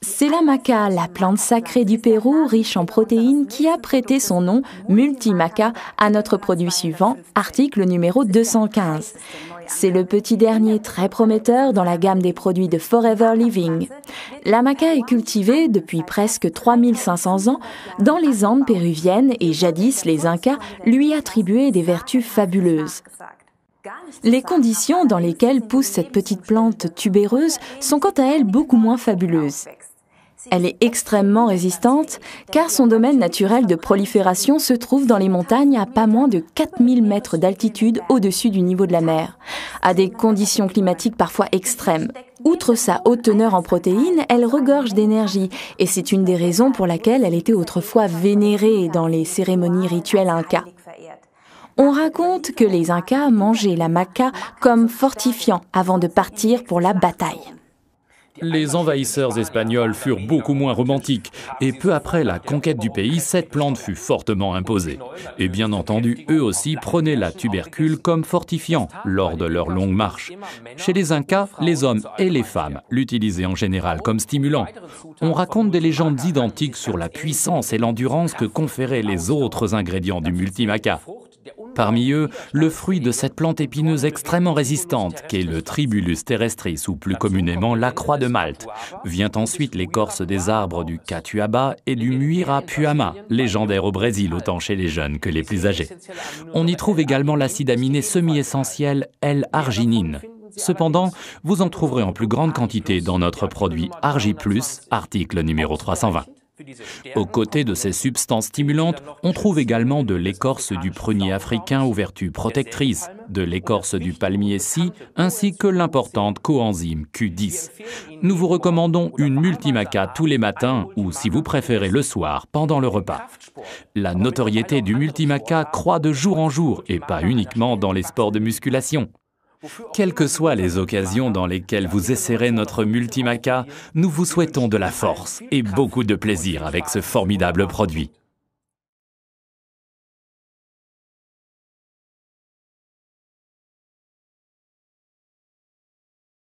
C'est la maca, la plante sacrée du Pérou, riche en protéines, qui a prêté son nom, Multimaca, à notre produit suivant, article numéro 215. C'est le petit dernier très prometteur dans la gamme des produits de Forever Living. La maca est cultivée depuis presque 3500 ans dans les Andes péruviennes et jadis les Incas lui attribuaient des vertus fabuleuses. Les conditions dans lesquelles pousse cette petite plante tubéreuse sont quant à elles beaucoup moins fabuleuses. Elle est extrêmement résistante car son domaine naturel de prolifération se trouve dans les montagnes à pas moins de 4000 mètres d'altitude au-dessus du niveau de la mer, à des conditions climatiques parfois extrêmes. Outre sa haute teneur en protéines, elle regorge d'énergie et c'est une des raisons pour laquelle elle était autrefois vénérée dans les cérémonies rituelles incas. On raconte que les Incas mangeaient la maca comme fortifiant avant de partir pour la bataille. Les envahisseurs espagnols furent beaucoup moins romantiques et peu après la conquête du pays, cette plante fut fortement imposée. Et bien entendu, eux aussi prenaient la tubercule comme fortifiant lors de leur longue marche. Chez les Incas, les hommes et les femmes l'utilisaient en général comme stimulant. On raconte des légendes identiques sur la puissance et l'endurance que conféraient les autres ingrédients du multimaca. Parmi eux, le fruit de cette plante épineuse extrêmement résistante, qu'est le Tribulus terrestris ou plus communément la croix de Malte. Vient ensuite l'écorce des arbres du catuaba et du muirapuama, légendaire au Brésil autant chez les jeunes que les plus âgés. On y trouve également l'acide aminé semi-essentiel L-arginine. Cependant, vous en trouverez en plus grande quantité dans notre produit Argi+, article numéro 320. Aux côtés de ces substances stimulantes, on trouve également de l'écorce du prunier africain aux vertus protectrices, de l'écorce du palmier scie, ainsi que l'importante coenzyme Q10. Nous vous recommandons une multimaca tous les matins ou, si vous préférez, le soir, pendant le repas. La notoriété du multimaca croît de jour en jour et pas uniquement dans les sports de musculation. Quelles que soient les occasions dans lesquelles vous essaierez notre multimaca, nous vous souhaitons de la force et beaucoup de plaisir avec ce formidable produit.